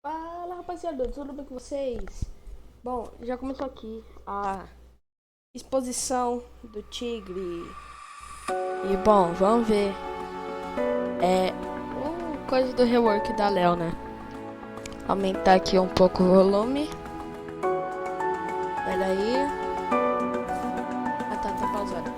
Fala, rapaziada, tudo bem com vocês? Bom, já começou aqui a exposição do tigre. E bom, vamos ver. É coisa do rework da Leo, né? Aumentar aqui um pouco o volume. Pera aí. Ah, tá pausado.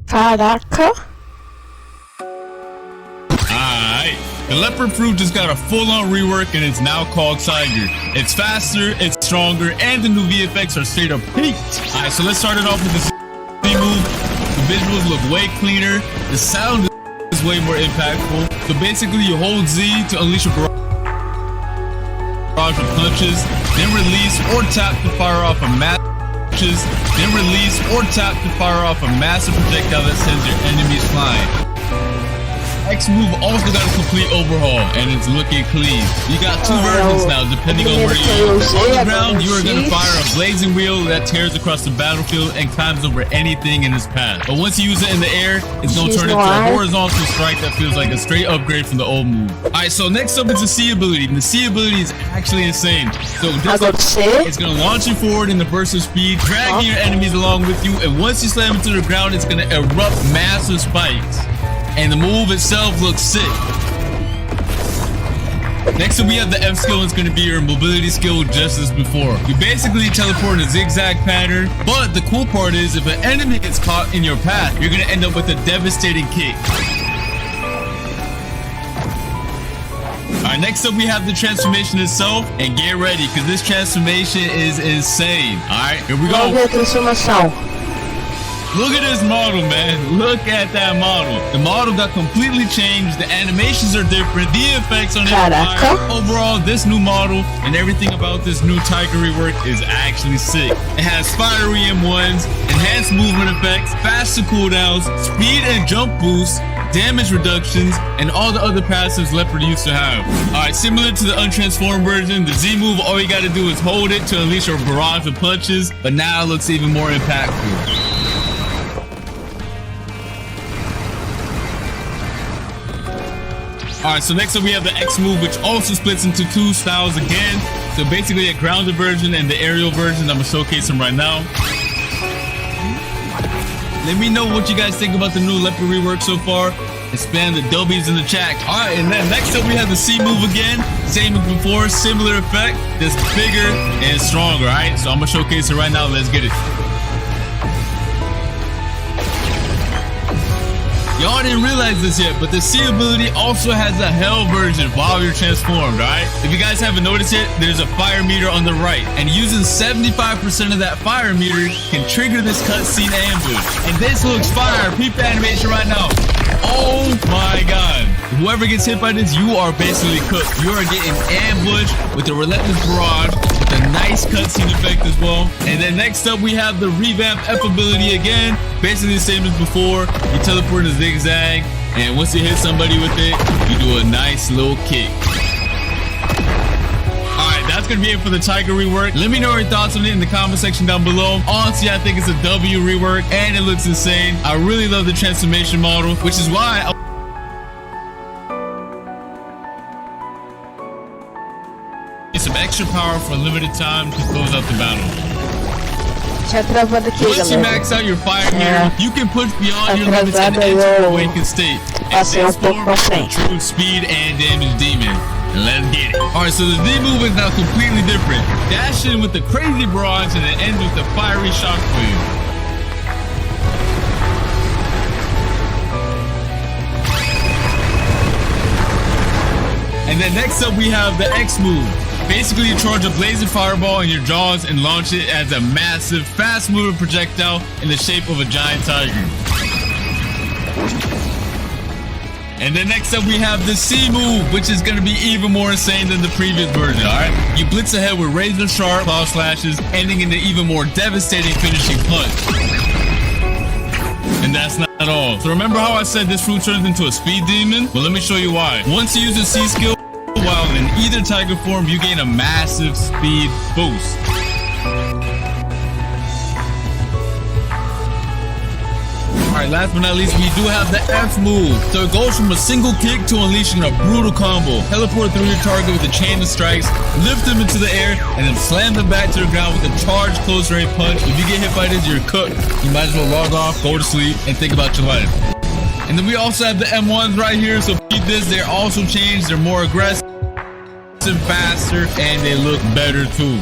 Caraca. Alright, the leopard fruit just got a full-on rework and it's now called Tiger. It's faster, it's stronger, and the new VFX are straight up peaked. Alright, so let's start it off with the Z move. The visuals look way cleaner, the sound is way more impactful. So basically you hold Z to unleash a barrage of punches, then release or tap to fire off a then release or tap to fire off a massive projectile that sends your enemies flying. X move also got a complete overhaul and it's looking clean. You got two versions now depending on where you are. On the ground, you are going to fire a blazing wheel that tears across the battlefield and climbs over anything in its path. But once you use it in the air, it's going to turn into a horizontal strike that feels like a straight upgrade from the old move. Alright, so next up is the C ability. And the C ability is actually insane. So it's going to launch you forward in the burst of speed, dragging your enemies along with you, and once you slam into the ground, it's going to erupt massive spikes. And the move itself looks sick. Next up we have the F skill, and it's going to be your mobility skill just as before. You basically teleport in a zigzag pattern, but the cool part is if an enemy gets caught in your path, you're going to end up with a devastating kick. Alright, next up we have the transformation itself, and get ready because this transformation is insane. Alright, here we go. Look at this model, man. Look at that model. The model got completely changed. The animations are different. The effects on it are fire. Overall, this new model and everything about this new Tiger rework is actually sick. It has fiery M1s, enhanced movement effects, faster cooldowns, speed and jump boosts, damage reductions, and all the other passives Leopard used to have. Alright, similar to the untransformed version, the Z move, all you gotta do is hold it to unleash a barrage of punches, but now it looks even more impactful. Alright, so next up we have the X move, which also splits into two styles again. So basically a grounded version and the aerial version. I'm gonna showcase them right now. Let me know what you guys think about the new Leopard rework so far. And spam the W's in the chat. Alright, and then next up we have the C move again. Same as before, similar effect, just bigger and stronger. Alright, so I'm gonna showcase it right now. Let's get it. Y'all didn't realize this yet, but the C ability also has a hell version while you're transformed, right? If you guys haven't noticed it, there's a fire meter on the right, and using 75% of that fire meter can trigger this cutscene ambush. And this looks fire. Peep the animation right now. Oh my god. Whoever gets hit by this, you are basically cooked. You are getting ambushed with a relentless barrage, with a nice cutscene effect as well. And then next up, we have the revamp F ability again. Basically the same as before. You teleport in a zigzag, and once you hit somebody with it, you do a nice little kick. That's gonna be it for the Tiger rework. Let me know your thoughts on it in the comment section down below. Honestly, I think it's a W rework and it looks insane. I really love the transformation model, which is why get some extra power for a limited time to close out the battle. Once you max out your fire here, you can push beyond your limits and enter your awakened state and transform into a true speed and damage demon. Let's get it. Alright, so the Z move is now completely different. Dash in with the crazy barrage and it ends with the fiery shockwave. And then next up we have the X move. Basically you charge a blazing fireball in your jaws and launch it as a massive, fast moving projectile in the shape of a giant tiger. And then next up we have the C move, which is going to be even more insane than the previous version, alright? You blitz ahead with razor sharp claw slashes, ending in an even more devastating finishing punch. And that's not all. So remember how I said this fruit turns into a speed demon? Well, let me show you why. Once you use the C skill, while in either tiger form, you gain a massive speed boost. Alright, last but not least, we do have the F move. So it goes from a single kick to unleashing a brutal combo. Teleport through your target with a chain of strikes, lift them into the air, and then slam them back to the ground with a charged close range punch. If you get hit by this, you're cooked. You might as well log off, go to sleep, and think about your life. And then we also have the M1s right here. So keep this, they're also changed. They're more aggressive, faster, and they look better too.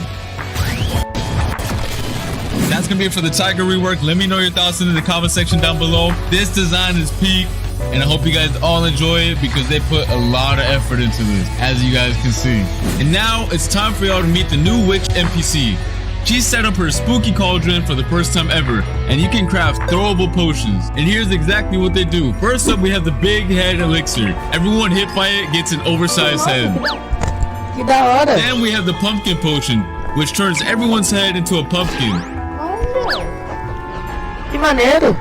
That's gonna be it for the Tiger rework. Let me know your thoughts in the comment section down below. This design is peak, and I hope you guys all enjoy it because they put a lot of effort into this, as you guys can see. And now it's time for y'all to meet the new witch NPC. She set up her spooky cauldron for the first time ever, and you can craft throwable potions. And here's exactly what they do. First up, we have the big head elixir. Everyone hit by it gets an oversized head. Then we have the pumpkin potion, which turns everyone's head into a pumpkin. Que maneiro!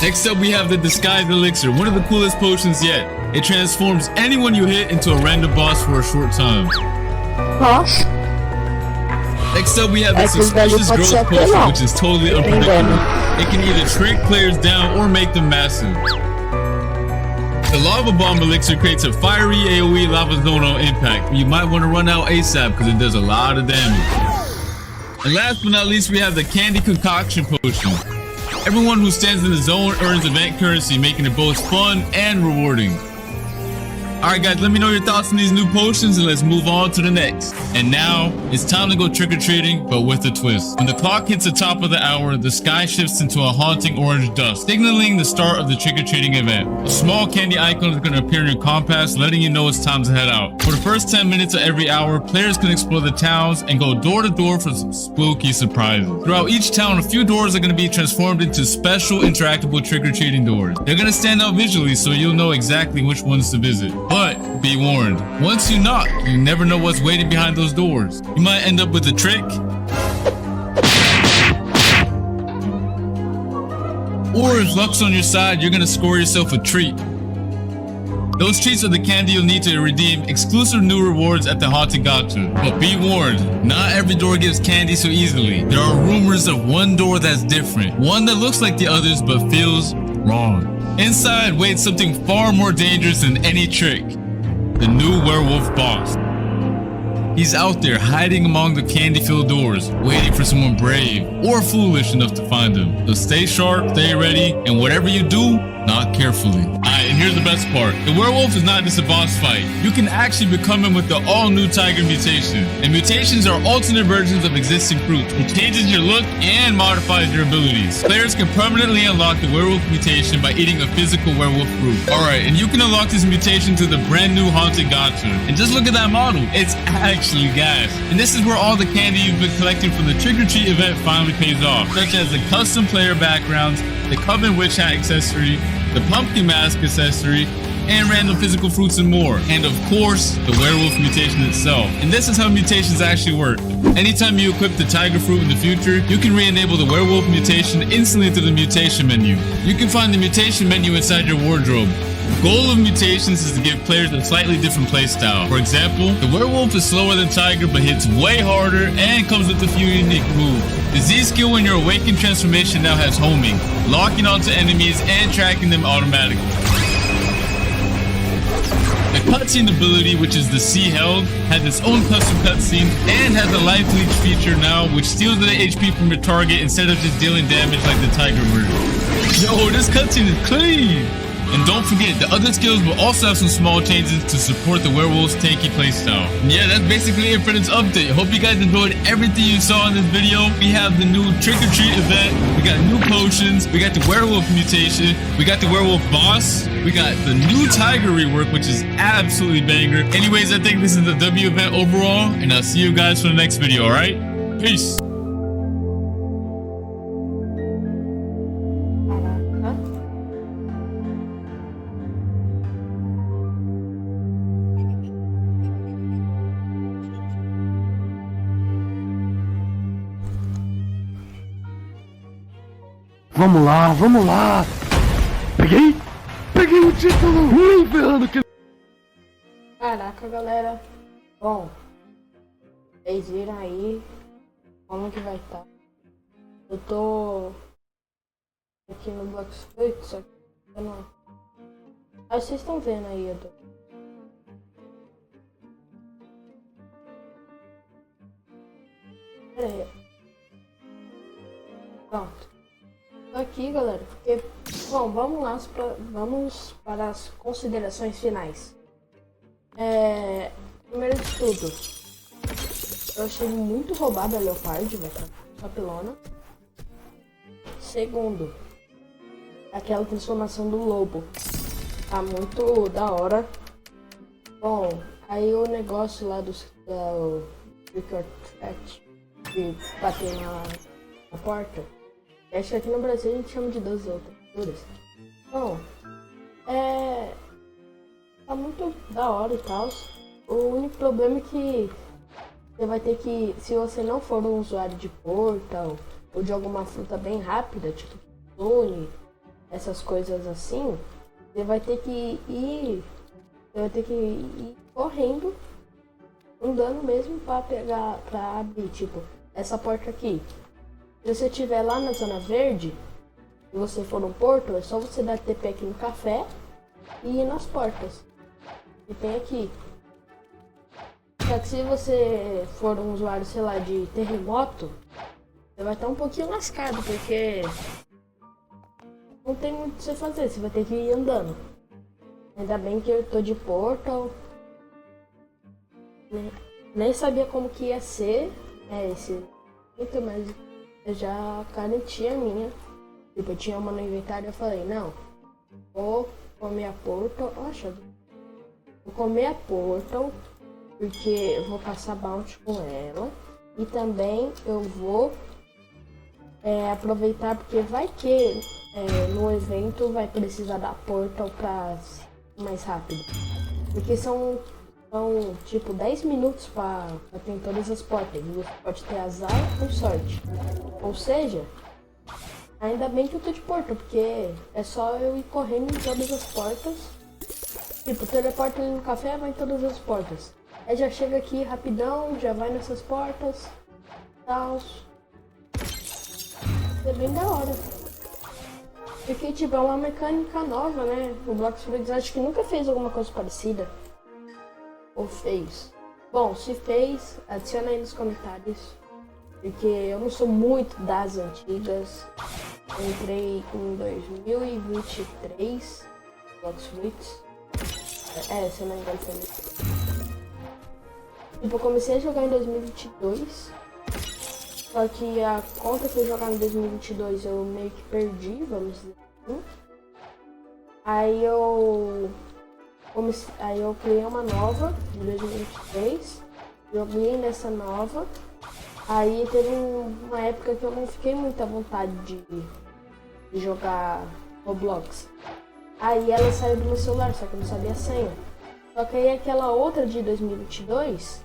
Next up we have the disguised elixir, one of the coolest potions yet. It transforms anyone you hit into a random boss for a short time. Nossa! Next up we have the suspicious growth potion, which is totally unpredictable. It can either shrink players down or make them massive. The lava bomb elixir creates a fiery AoE lava zone on impact. You might want to run out ASAP because it does a lot of damage. And last but not least, we have the candy concoction potion. Everyone who stands in the zone earns event currency, making it both fun and rewarding. Alright guys, let me know your thoughts on these new potions and let's move on to the next. And now, it's time to go trick-or-treating, but with a twist. When the clock hits the top of the hour, the sky shifts into a haunting orange dust, signaling the start of the trick-or-treating event. A small candy icon is going to appear in your compass, letting you know it's time to head out. For the first 10 minutes of every hour, players can explore the towns and go door to door for some spooky surprises. Throughout each town, a few doors are going to be transformed into special interactable trick-or-treating doors. They're going to stand out visually so you'll know exactly which ones to visit. But be warned, once you knock, you never know what's waiting behind those doors. You might end up with a trick, or if luck's on your side, you're gonna score yourself a treat. Those treats are the candy you'll need to redeem exclusive new rewards at the Haunted Gacha. But be warned, not every door gives candy so easily. There are rumors of one door that's different, one that looks like the others but feels wrong. Inside waits something far more dangerous than any trick. The new werewolf boss. He's out there hiding among the candy-filled doors, waiting for someone brave or foolish enough to find him. So stay sharp, stay ready, and whatever you do, knock carefully. Alright, and here's the best part. The werewolf is not just a boss fight. You can actually become him with the all-new Tiger mutation. And mutations are alternate versions of existing fruits. It changes your look and modifies your abilities. Players can permanently unlock the werewolf mutation by eating a physical werewolf fruit. Alright, and you can unlock this mutation to the brand new Haunted Gacha. And just look at that model. It's actually gas. And this is where all the candy you've been collecting from the trick-or-treat event finally pays off, such as the custom player backgrounds, the Coven Witch Hat accessory, the pumpkin mask accessory, and random physical fruits and more. And of course, the werewolf mutation itself. And this is how mutations actually work. Anytime you equip the tiger fruit in the future, you can re-enable the werewolf mutation instantly through the mutation menu. You can find the mutation menu inside your wardrobe. The goal of mutations is to give players a slightly different playstyle. For example, the werewolf is slower than tiger but hits way harder and comes with a few unique moves. The Z skill when your awakened transformation now has homing, locking onto enemies and tracking them automatically. The cutscene ability, which is the C held, has its own custom cutscene and has a life leech feature now, which steals the HP from your target instead of just dealing damage like the tiger version. Yo, this cutscene is clean! And don't forget, the other skills will also have some small changes to support the werewolf's tanky playstyle. And yeah, that's basically it for this update. Hope you guys enjoyed everything you saw in this video. We have the new trick-or-treat event, we got new potions, we got the werewolf mutation, we got the werewolf boss, we got the new tiger rework, which is absolutely banger. Anyways, I think this is the W event overall, and I'll see you guys for the next video, alright? Peace! Vamos lá! Peguei o título! Ferrando que... Caraca, galera. Bom, vocês viram aí como que vai estar. Eu tô aqui no Blox Fruits, só que eu não... Ah, vocês estão vendo aí, eu tô... Pera aí. Pronto. Aqui, galera, porque, bom, vamos para as considerações finais. Primeiro de tudo, eu achei muito roubada a Leopard, vai estar papelona. Segundo, aquela transformação do lobo, tá muito da hora. Bom, aí o negócio lá do de bater na porta. Acho que aqui no Brasil a gente chama de 12 outras. Bom, tá muito da hora e tal. O único problema é que você vai ter que, se você não for um usuário de portal ou de alguma fruta bem rápida, tipo tune, essas coisas assim, você vai ter que ir correndo, andando mesmo pra abrir, tipo, essa porta aqui. Se você estiver lá na zona verde e você for no porto, é só você dar TP aqui no café e ir nas portas. E tem aqui. Só que se você for um usuário, sei lá, de terremoto, você vai estar um pouquinho lascado, porque não tem muito o que você fazer, você vai ter que ir andando. Ainda bem que eu tô de portal. Nem sabia como que ia ser esse, mas já garantia minha. Tipo, eu tinha uma no inventário e eu falei, não, vou comer a portal, vou comer a portal, porque eu vou passar bounty com ela. E também eu vou aproveitar, porque vai que no evento vai precisar da portal pra ir mais rápido. Porque são tipo 10 minutos pra ter em todas as portas. Você pode ter azar ou sorte. Ou seja, ainda bem que eu tô de porta, porque é só eu ir correndo em todas as portas. Tipo, teleporta ali no café, vai em todas as portas. Aí já chega aqui rapidão, já vai nessas portas. Tal. É bem da hora. Porque tipo, é uma mecânica nova, né? O Blox Fruits acho que nunca fez alguma coisa parecida. Ou fez? Bom, se fez, adiciona aí nos comentários. Porque eu não sou muito das antigas. Eu entrei em 2023, Blox Fruits. Se eu não me engano foi. Tipo, eu comecei a jogar em 2022. Só que a conta que eu jogava em 2022 eu meio que perdi, vamos dizer assim. Aí eu criei uma nova em 2023, joguei nessa nova. Aí teve uma época que eu não fiquei muito à vontade de jogar Roblox. Aí ela saiu do meu celular, só que eu não sabia a senha. Só que aí aquela outra de 2022,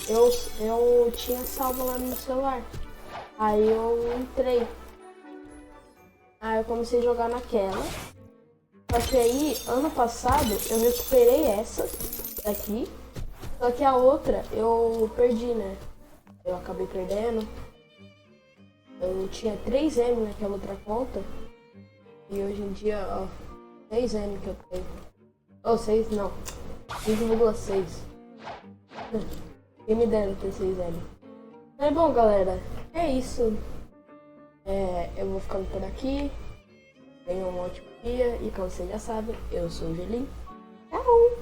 eu tinha salvo lá no meu celular. Aí eu entrei. Aí eu comecei a jogar naquela. Só que aí, ano passado, eu recuperei essa daqui. Só que a outra eu perdi, né? Eu acabei perdendo. Eu tinha 3M naquela outra conta. E hoje em dia, ó, 6M que eu tenho. Ou 6 não, 5,6. Quem me dera ter 6M. Mas bom, galera, é isso. Eu vou ficando por aqui. Tenham um ótimo dia. E como vocês já sabem, eu sou o Gelim. Tchau!